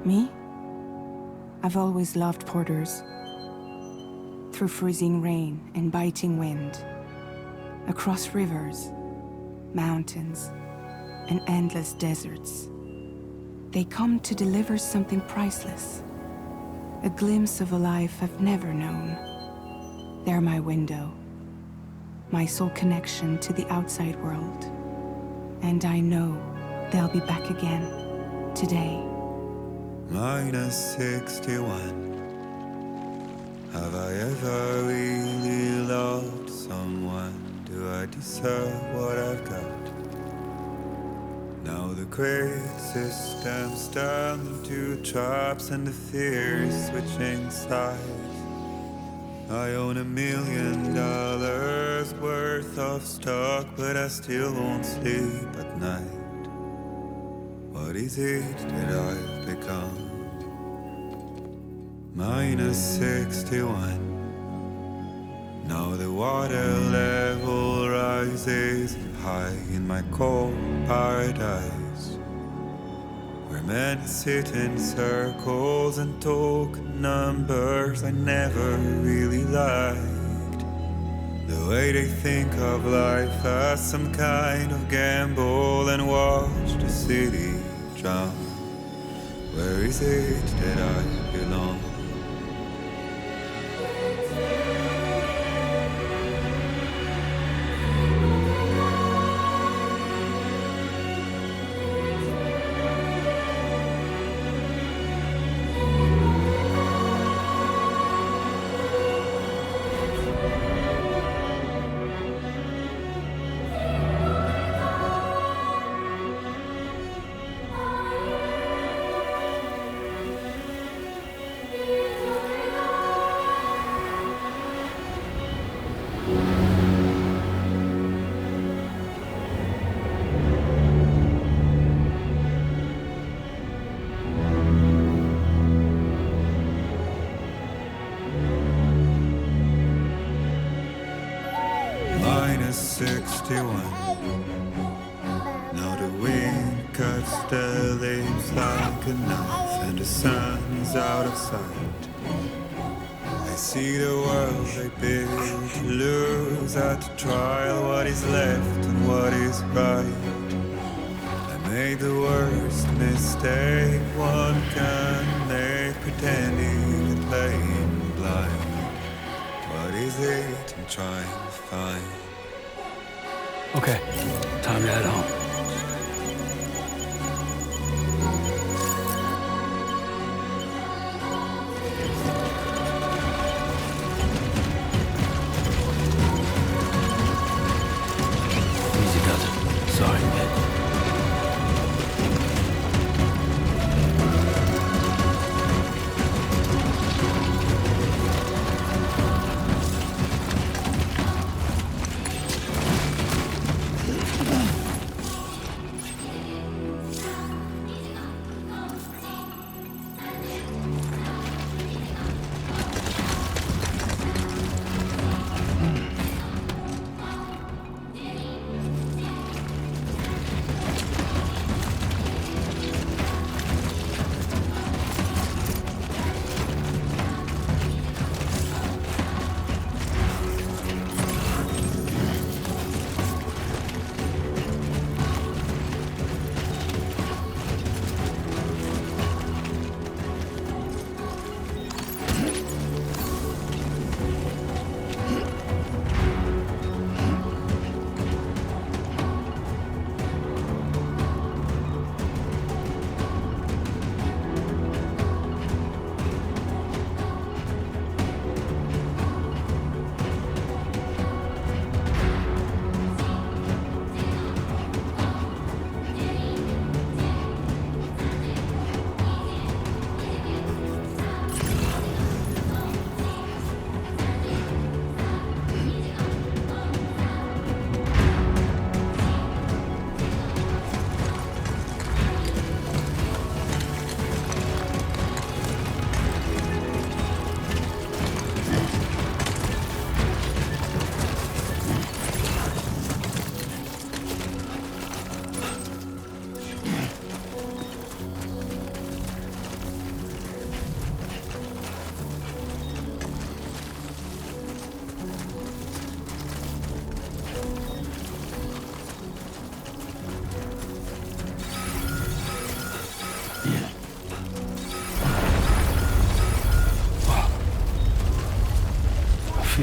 Me? I've always loved porters. Through freezing rain and biting wind, across rivers, mountains, and endless deserts. They come to deliver something priceless, a glimpse of a life I've never known. They're my window, my sole connection to the outside world. And I know they'll be back again, today. Minus 61. Have I ever really loved someone? Do I deserve what I've got? Now the great systems turn into traps and the fears switching sides. I own $1 million worth of stock, but I still won't sleep at night. What is it that I've become? Minus 61. Now the water level rises high in my cold paradise, where men sit in circles and talk numbers I never really liked. The way they think of life as some kind of gamble and watch the city drown. Where is it that I belong? Minus 61. Now the wind cuts the leaves like a knife, and the sun's out of sight. I see the world they build to lose at the trial, what is left and what is right. I made the worst mistake one can make, pretending and playing blind. What is it I'm trying to find? Okay, time to head home. Easy does it. Sorry, man.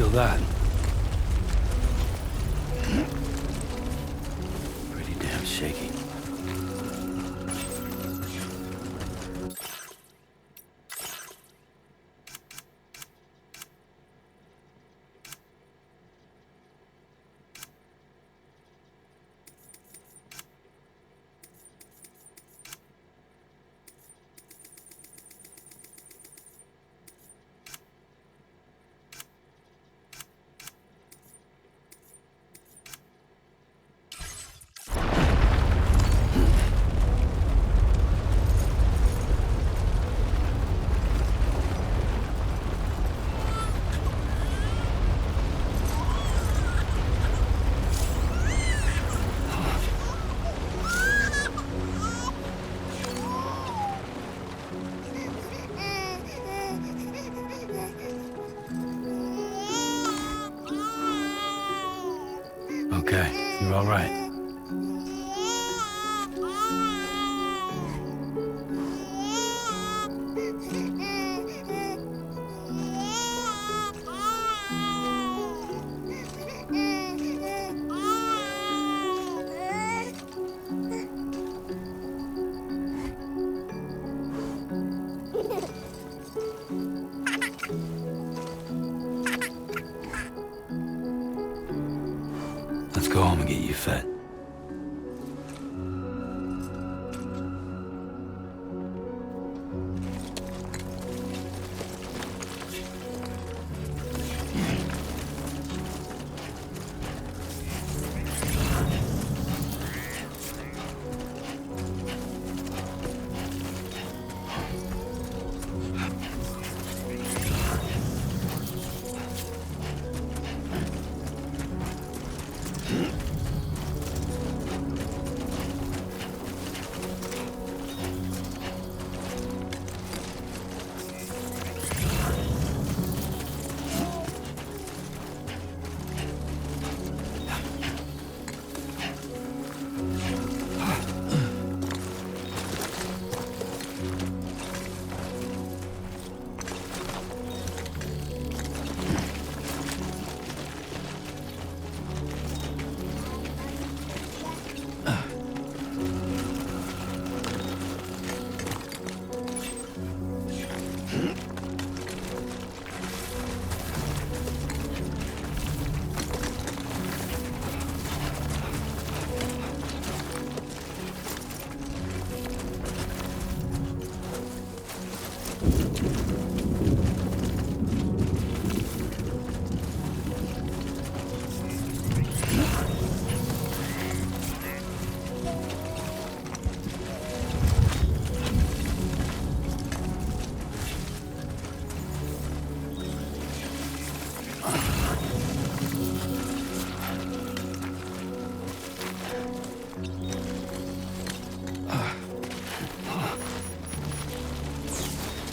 feel that. Pretty damn shaky. Okay, you're all right. Let's go home and get you fed.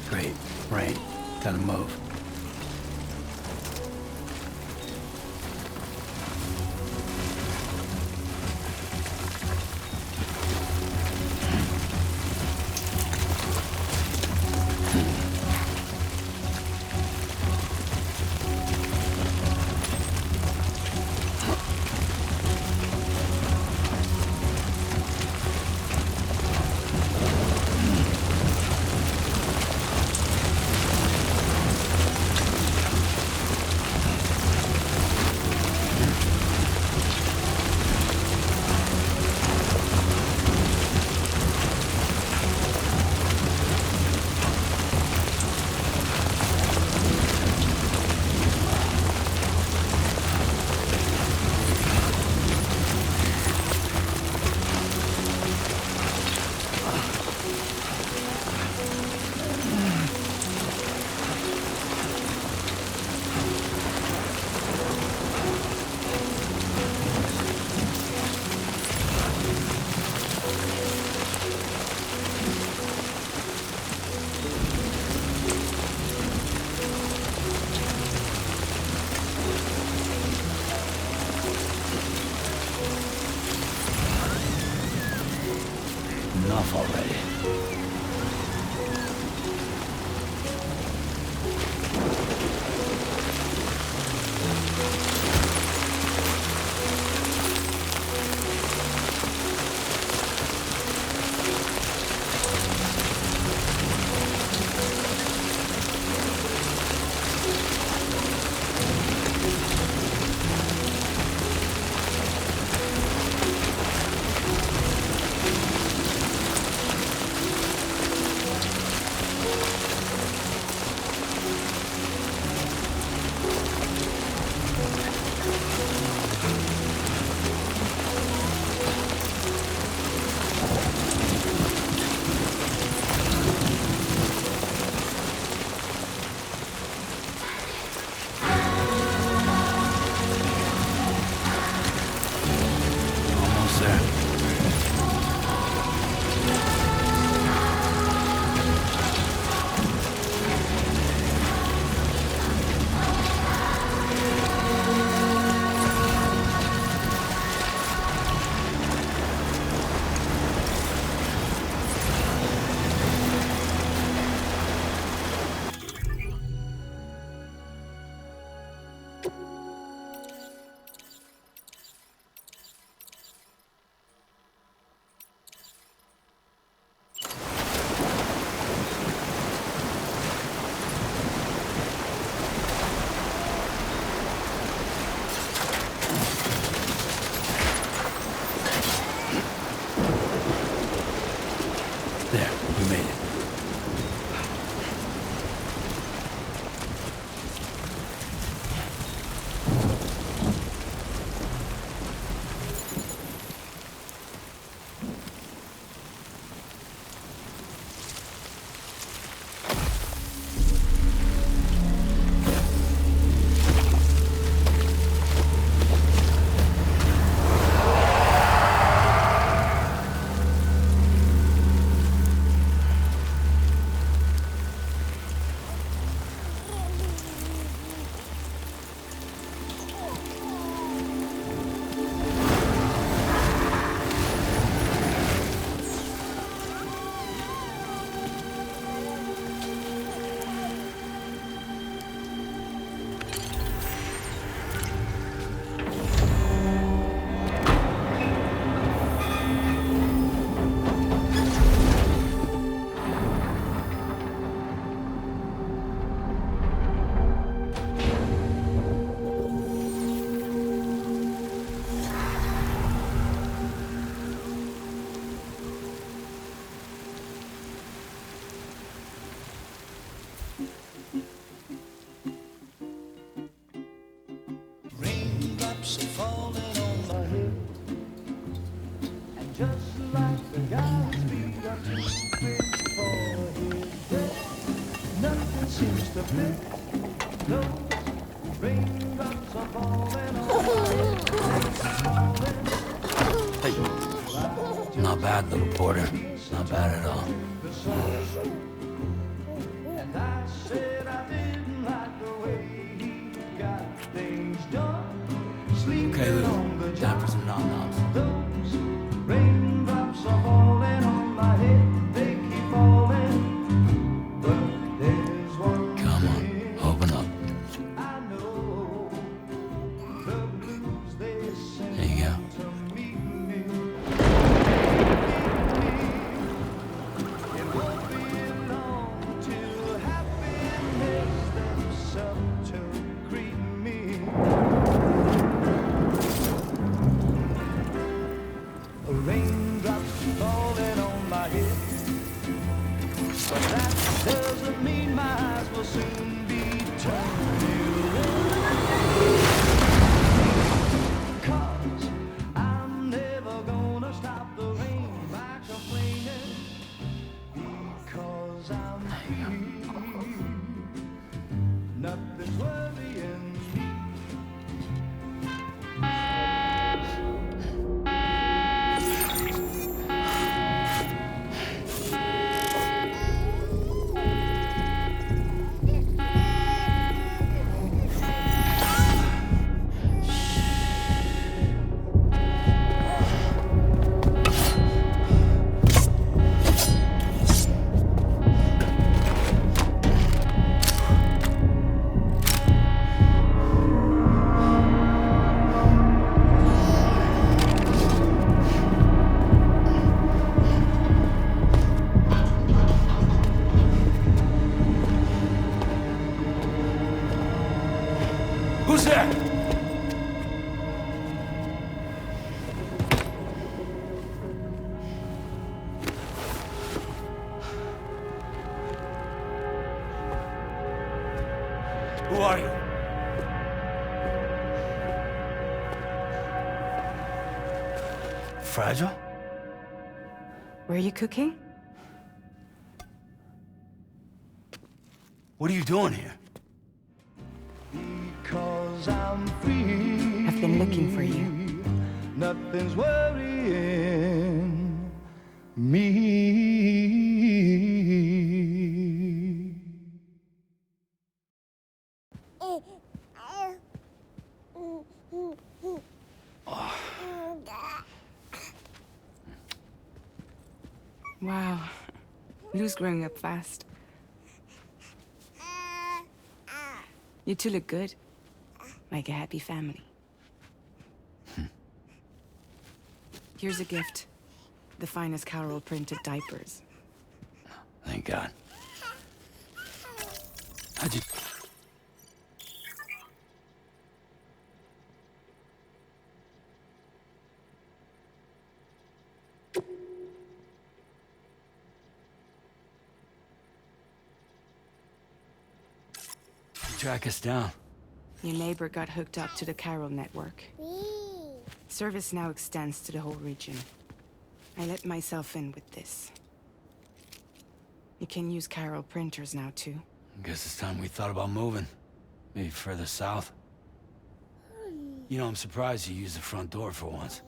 Great. Rain. Gotta move. seems to fit. Those raindrops are falling on my head. Hey. Not bad, little Porter. Not bad at all. And I said I didn't like the way he got things done. Okay, Sleeping Lou. on the Time job. for some nom-noms. Those raindrops are falling on my head. They keep falling. But there's one Come on, thing open up. I know. The blues they send There you go. to meet me. It won't be long till happiness steps up to greet me. Raindrops falling on my head, but that doesn't mean my eyes will soon be turning red. 'Cause I'm never gonna stop the rain by complaining, because I'm free. Nothing's worrying me. Who's there? Who are you? Fragile? Were you cooking? What are you doing here? Because I'm free. I've been looking for you. Nothing's worrying me. Wow. Lou's growing up fast. You two look good. Like a happy family. Here's a gift. The finest Carol printed diapers. Thank God. How'd you... Track us down. Your neighbor got hooked up to the Carol network. Service now extends to the whole region. I let myself in with this. You can use Carol printers now, too. Guess it's time we thought about moving. Maybe further south. You know, I'm surprised you used the front door for once.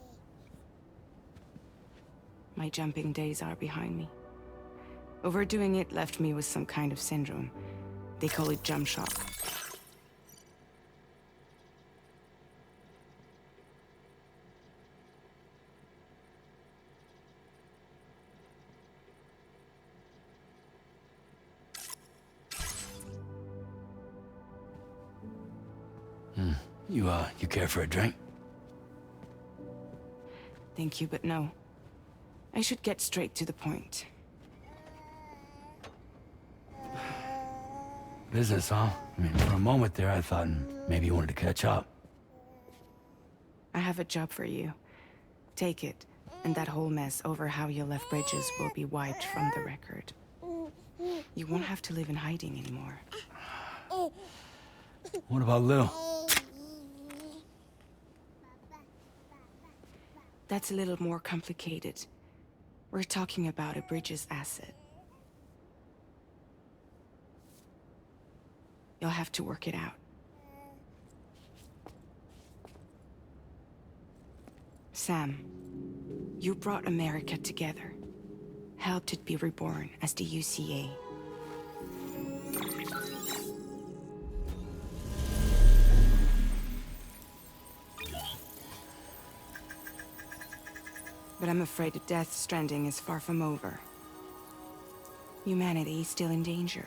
My jumping days are behind me. Overdoing it left me with some kind of syndrome. They call it jump shock. You care for a drink? Thank you, but no. I should get straight to the point. Business, huh? I mean, for a moment there, I thought maybe you wanted to catch up. I have a job for you. Take it, and that whole mess over how you left Bridges will be wiped from the record. You won't have to live in hiding anymore. What about Lou? That's a little more complicated. We're talking about a Bridges asset. You'll have to work it out. Sam, you brought America together. Helped it be reborn as the UCA. But I'm afraid the death Stranding is far from over. Humanity is still in danger.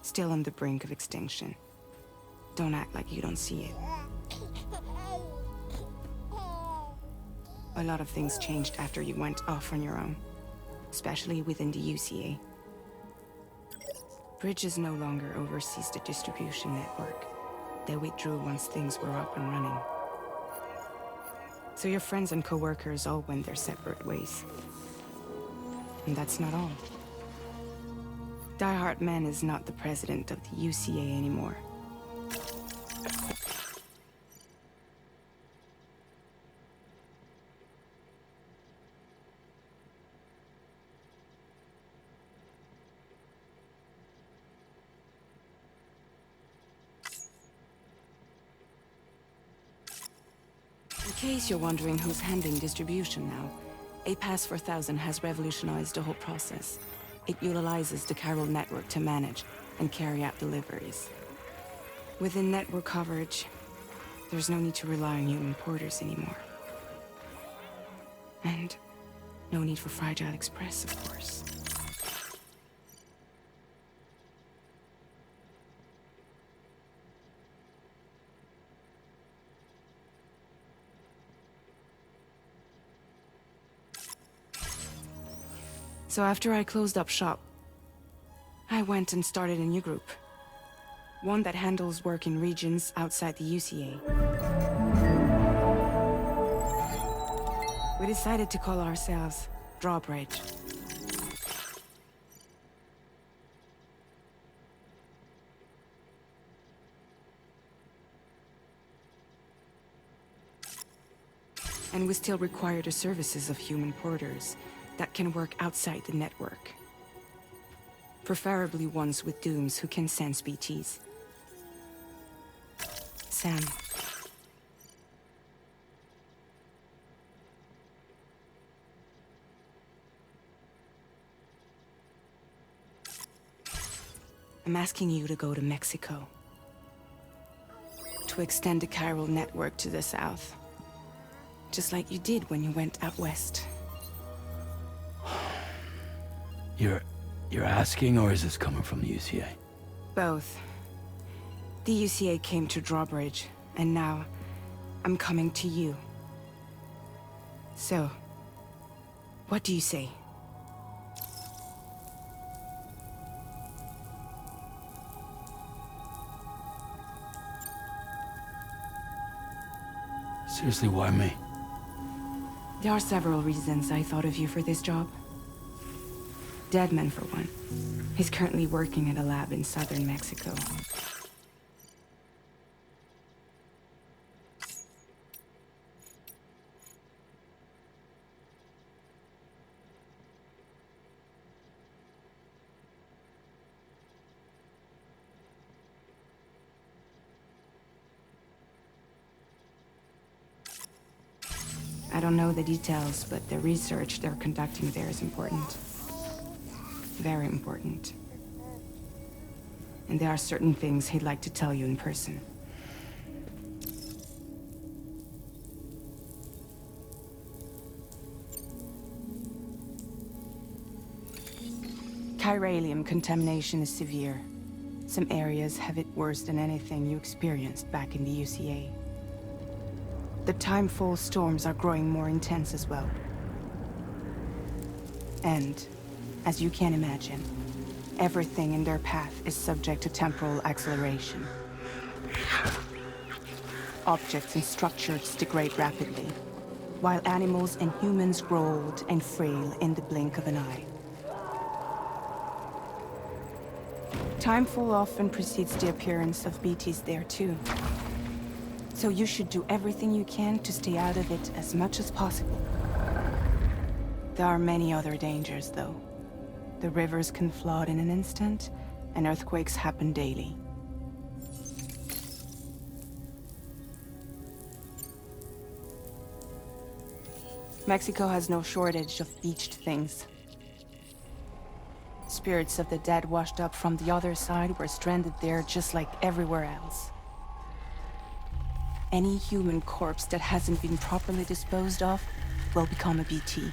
Still on the brink of extinction. Don't act like you don't see it. A lot of things changed after you went off on your own. Especially within the UCA. Bridges no longer oversees the distribution network. They withdrew once things were up and running. So your friends and co-workers all went their separate ways. And that's not all. Die Hard Man is not the president of the UCA anymore. In case you're wondering who's handling distribution now, a Pass 4000 has revolutionized the whole process. It utilizes the chiral network to manage and carry out deliveries. Within network coverage, there's no need to rely on human porters anymore. And no need for Fragile Express, of course. So after I closed up shop, I went and started a new group. One that handles work in regions outside the UCA. We decided to call ourselves Drawbridge. And we still require the services of human porters that can work outside the network. Preferably ones with dooms who can sense BTs. Sam. I'm asking you to go to Mexico. To extend the chiral network to the south. Just like you did when you went out west. You're asking, or is this coming from the UCA? Both. The UCA came to Drawbridge, and now I'm coming to you. So, what do you say? Seriously, why me? There are several reasons I thought of you for this job. Deadman, for one. He's currently working at a lab in southern Mexico. I don't know the details, but the research they're conducting there is important. Very important. And there are certain things he'd like to tell you in person. Chiralium contamination is severe. Some areas have it worse than anything you experienced back in the UCA. The timefall storms are growing more intense as well. And as you can imagine, everything in their path is subject to temporal acceleration. Objects and structures degrade rapidly, while animals and humans grow old and frail in the blink of an eye. Timefall often precedes the appearance of BTs there too. So you should do everything you can to stay out of it as much as possible. There are many other dangers, though. The rivers can flood in an instant, and earthquakes happen daily. Mexico has no shortage of beached things. Spirits of the dead washed up from the other side were stranded there just like everywhere else. Any human corpse that hasn't been properly disposed of will become a BT.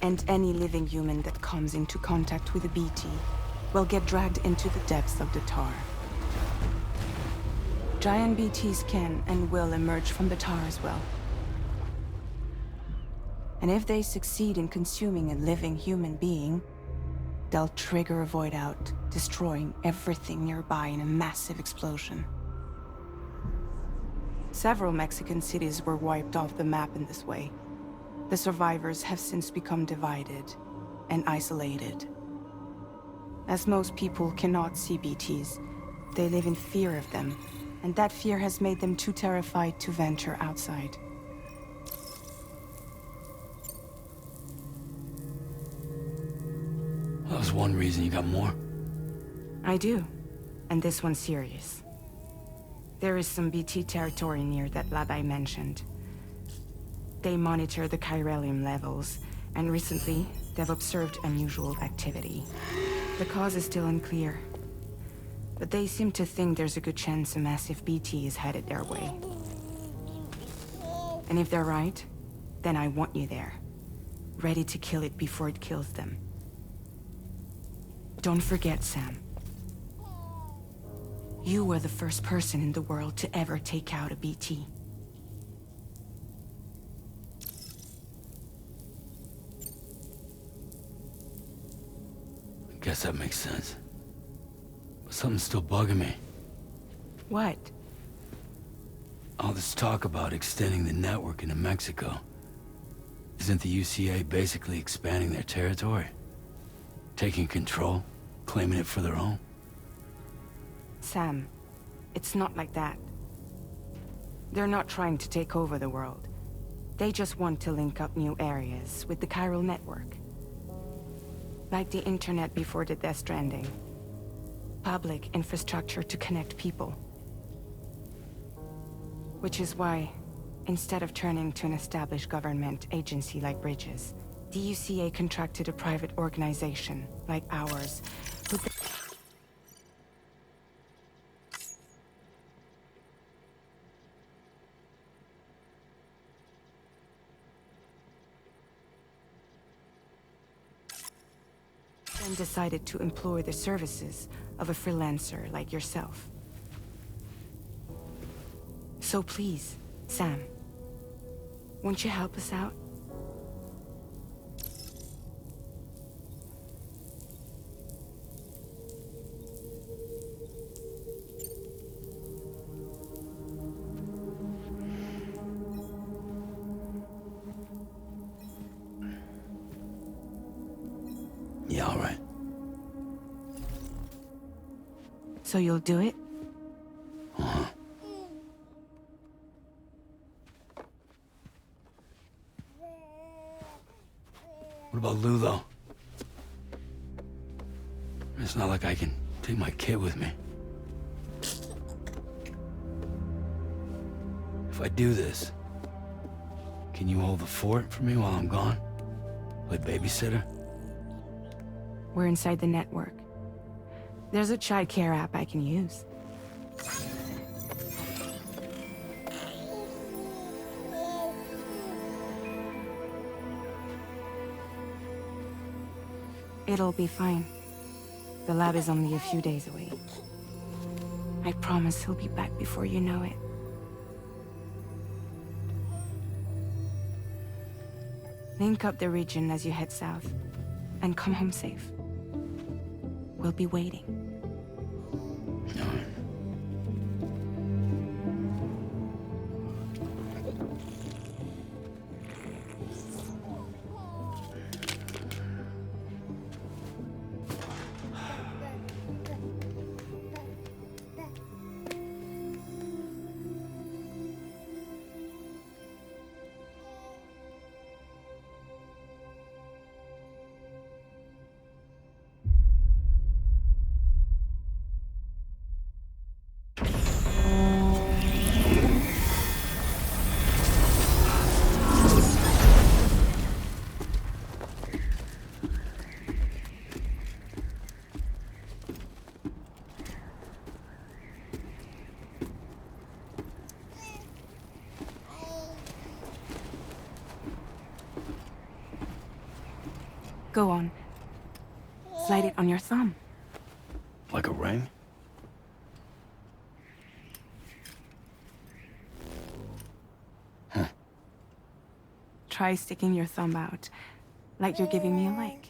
And any living human that comes into contact with a BT will get dragged into the depths of the tar. Giant BTs can and will emerge from the tar as well. And if they succeed in consuming a living human being, they'll trigger a void out, destroying everything nearby in a massive explosion. Several Mexican cities were wiped off the map in this way. The survivors have since become divided and isolated. As most people cannot see BTs, they live in fear of them, and that fear has made them too terrified to venture outside. That was one reason. You got more? I do, and this one's serious. There is some BT territory near that lab I mentioned. They monitor the chiralium levels, and recently, they've observed unusual activity. The cause is still unclear, but they seem to think there's a good chance a massive BT is headed their way. And if they're right, then I want you there, ready to kill it before it kills them. Don't forget, Sam. You were the first person in the world to ever take out a BT. I guess that makes sense. But something's still bugging me. What? All this talk about extending the network into Mexico. Isn't the UCA basically expanding their territory? Taking control? Claiming it for their own? Sam, it's not like that. They're not trying to take over the world. They just want to link up new areas with the chiral network. Like the internet before the Stranding. Public infrastructure to connect people. Which is why, instead of turning to an established government agency like Bridges, the UCA contracted a private organization like ours who then decided to employ the services of a freelancer like yourself. So please, Sam, won't you help us out? Yeah, all right. So you'll do it? Uh-huh. What about Lou, though? It's not like I can take my kid with me. If I do this, can you hold the fort for me while I'm gone? Play babysitter? We're inside the network. There's a child care app I can use. It'll be fine. The lab is only a few days away. I promise he'll be back before you know it. Link up the region as you head south, and come home safe. We'll be waiting. All right. Go on. Slide it on your thumb. Like a ring? Huh. Try sticking your thumb out, like you're giving me a like.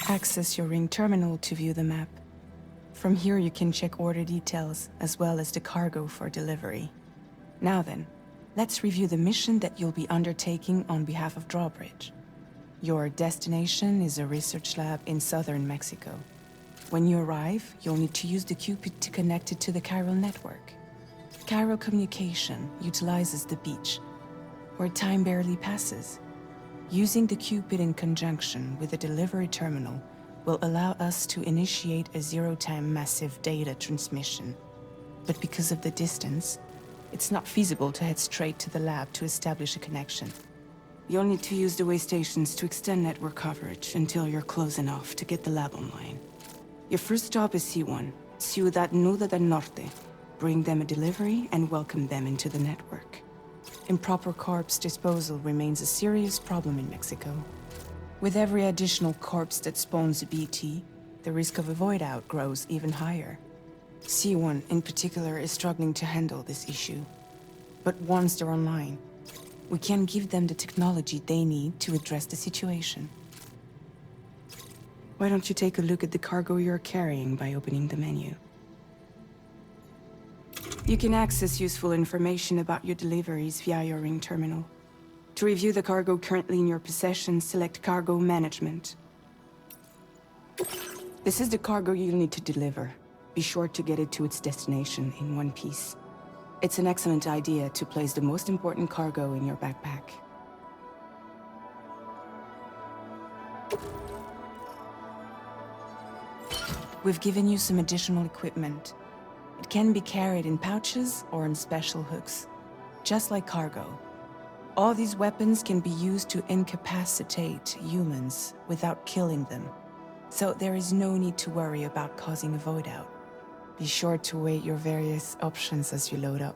Access your ring terminal to view the map. From here you can check order details, as well as the cargo for delivery. Now then, let's review the mission that you'll be undertaking on behalf of Drawbridge. Your destination is a research lab in southern Mexico. When you arrive, you'll need to use the Cupid to connect it to the chiral network. Chiral communication utilizes the beach, where time barely passes. Using the Cupid in conjunction with the delivery terminal will allow us to initiate a zero-time massive data transmission. But because of the distance, it's not feasible to head straight to the lab to establish a connection. You'll need to use the way stations to extend network coverage until you're close enough to get the lab online. Your first stop is C1, Ciudad Nuda del Norte. Bring them a delivery and welcome them into the network. Improper corpse disposal remains a serious problem in Mexico. With every additional corpse that spawns a BT, the risk of a void out grows even higher. C1 in particular is struggling to handle this issue. But once they're online, we can give them the technology they need to address the situation. Why don't you take a look at the cargo you're carrying by opening the menu? You can access useful information about your deliveries via your ring terminal. To review the cargo currently in your possession, select Cargo Management. This is the cargo you'll need to deliver. Be sure to get it to its destination in one piece. It's an excellent idea to place the most important cargo in your backpack. We've given you some additional equipment. It can be carried in pouches or in special hooks, just like cargo. All these weapons can be used to incapacitate humans without killing them, so there is no need to worry about causing a void out. Be sure to weigh your various options as you load up.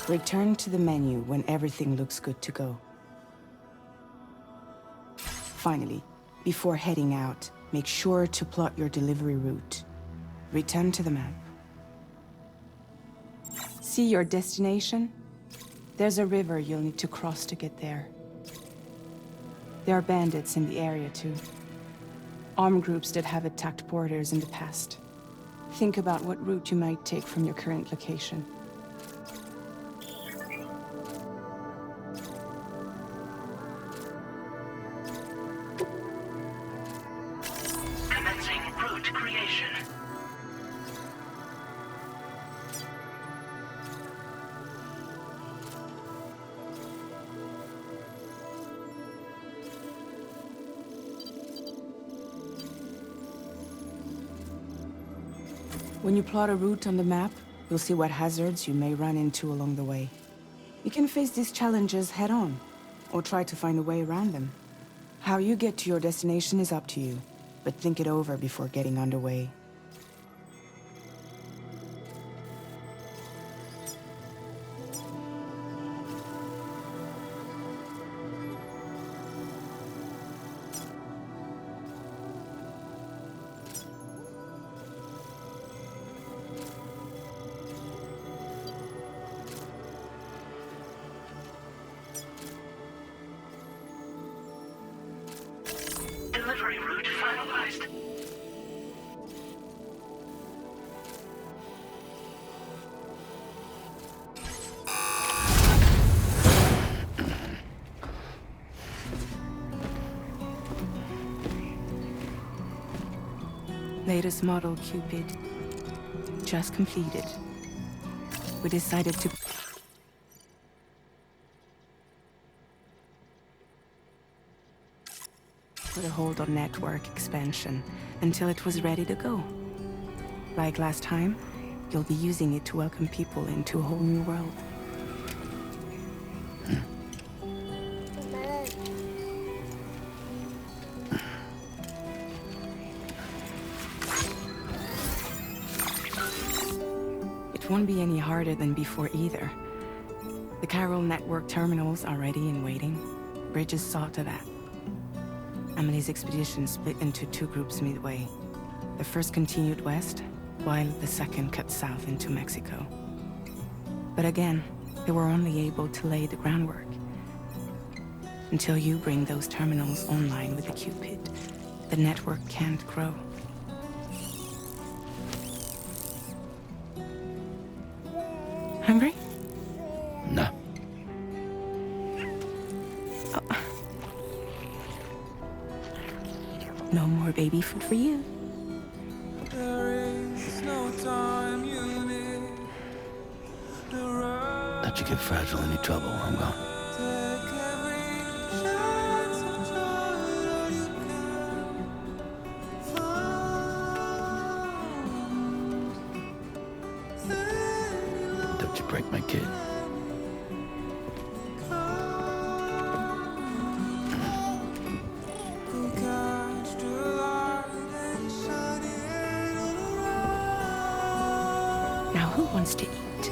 Return to the menu when everything looks good to go. Finally, before heading out, make sure to plot your delivery route. Return to the map. See your destination? There's a river you'll need to cross to get there. There are bandits in the area too. Armed groups that have attacked porters in the past. Think about what route you might take from your current location. When you plot a route on the map, you'll see what hazards you may run into along the way. You can face these challenges head-on, or try to find a way around them. How you get to your destination is up to you, but think it over before getting underway. transferring route finalized. Latest model Cupid. Just completed. We decided to put a hold on network expansion until it was ready to go. Like last time, you'll be using it to welcome people into a whole new world. It won't be any harder than before either. The Carol network terminals are ready and waiting. Bridges saw to that. Emily's expedition split into two groups midway. The first continued west, while the second cut south into Mexico. But again, they were only able to lay the groundwork. Until you bring those terminals online with the Cupid, the network can't grow. Hungry? No. Oh. No more baby food for you. Let you get fragile, any trouble, I'm gone. Don't you break my kid. Now who wants to eat?